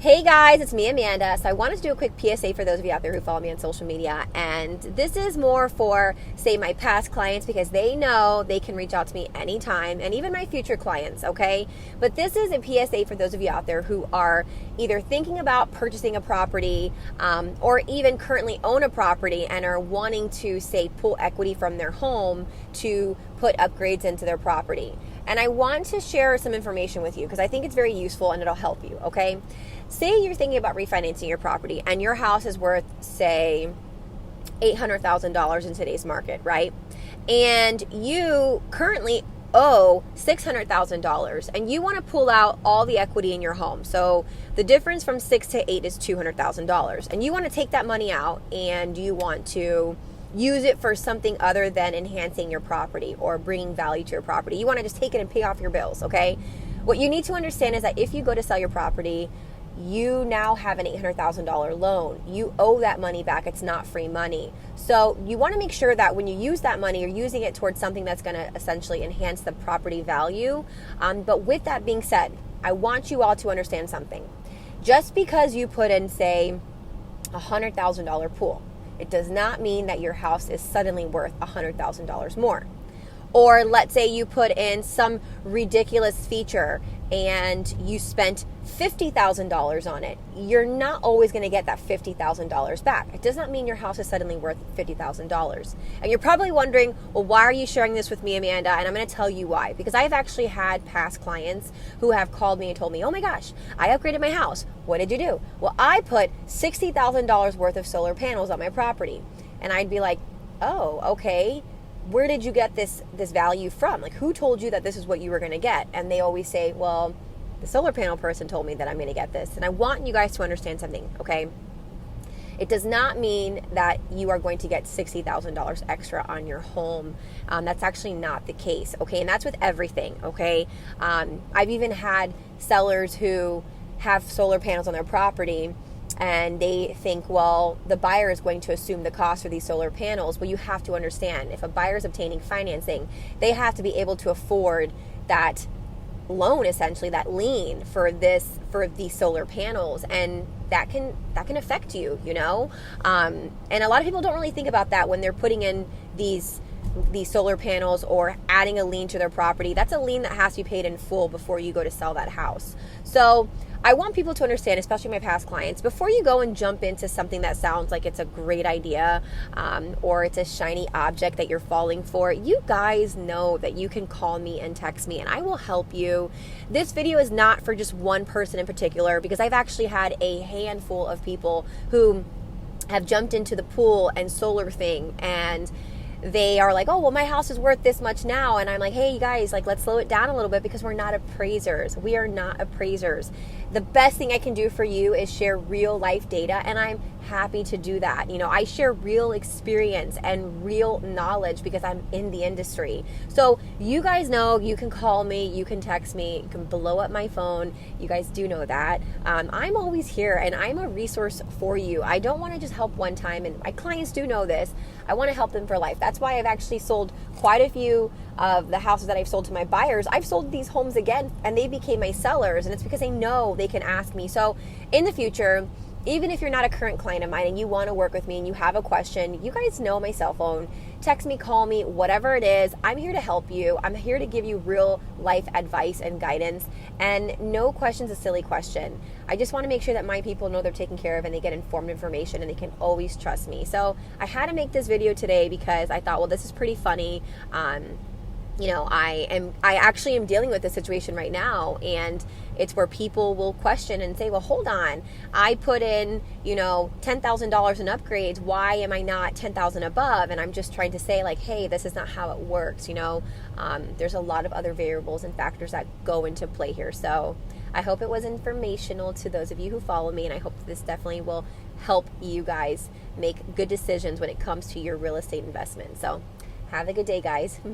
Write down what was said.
Hey guys, it's me, Amanda. So I wanted to do a quick PSA for those of you out there who follow me on social media. And this is more for, say, my past clients because they know they can reach out to me anytime, and even my future clients, okay? But this is a PSA for those of you out there who are either thinking about purchasing a property or even currently own a property and are wanting to, say, pull equity from their home to put upgrades into their property. And I want to share some information with you because I think it's very useful and it'll help you, okay? Say you're thinking about refinancing your property and your house is worth, say, $800,000 in today's market, right? And you currently owe $600,000 and you want to pull out all the equity in your home. So the difference from 6 to 8 is $200,000. And you want to take that money out and you want to use it for something other than enhancing your property or bringing value to your property. You want to just take it and pay off your bills, okay? What you need to understand is that if you go to sell your property, you now have an $800,000 loan. You owe that money back. It's not free money. So you want to make sure that when you use that money, you're using it towards something that's going to essentially enhance the property value. But with that being said, I want you all to understand something. Just because you put in, say, a $100,000 pool, it does not mean that your house is suddenly worth $100,000 more. Or let's say you put in some ridiculous feature and you spent $50,000 on it. You're not always going to get that $50,000 back. It does not mean your house is suddenly worth $50,000. And you're probably wondering, well, why are you sharing this with me, Amanda? And I'm going to tell you why. Because I've actually had past clients who have called me and told me, oh my gosh, I upgraded my house. What did you do? Well, I put $60,000 worth of solar panels on my property. And I'd be like, oh, okay. Where did you get this value from? Like, who told you that this is what you were going to get? And they always say, well, the solar panel person told me that I'm going to get this. And I want you guys to understand something, okay? It does not mean that you are going to get $60,000 extra on your home. That's actually not the case, okay? And that's with everything, okay? I've even had sellers who have solar panels on their property and they think, well, the buyer is going to assume the cost for these solar panels. Well, you have to understand, if a buyer is obtaining financing, they have to be able to afford that loan, essentially, that lien for these solar panels, and that can affect you, you know. And a lot of people don't really think about that when they're putting in these solar panels or adding a lien to their property. That's a lien that has to be paid in full before you go to sell that house. So I want people to understand, especially my past clients, before you go and jump into something that sounds like it's a great idea or it's a shiny object that you're falling for, you guys know that you can call me and text me and I will help you. This video is not for just one person in particular because I've actually had a handful of people who have jumped into the pool and solar thing, and they are like, oh, well, my house is worth this much now. And I'm like, hey, you guys, like, let's slow it down a little bit because we're not appraisers. We are not appraisers. The best thing I can do for you is share real life data, and I'm happy to do that. You know, I share real experience and real knowledge because I'm in the industry. So you guys know you can call me, you can text me, you can blow up my phone. You guys do know that. I'm always here and I'm a resource for you. I don't want to just help one time, and my clients do know this. I want to help them for life. That's why I've actually sold quite a few of the houses that I've sold to my buyers. I've sold these homes again and they became my sellers, and it's because they know they can ask me. So in the future, even if you're not a current client of mine and you want to work with me and you have a question, you guys know my cell phone. Text me, call me, whatever it is. I'm here to help you. I'm here to give you real life advice and guidance. And no question's a silly question. I just want to make sure that my people know they're taken care of and they get informed information and they can always trust me. So I had to make this video today because I thought, well, this is pretty funny. You know, I actually am dealing with this situation right now, and it's where people will question and say, well, hold on, I put in, you know, $10,000 in upgrades. Why am I not $10,000 above? And I'm just trying to say, like, hey, this is not how it works. You know, there's a lot of other variables and factors that go into play here. So I hope it was informational to those of you who follow me, and I hope this definitely will help you guys make good decisions when it comes to your real estate investment. So have a good day, guys. Bye.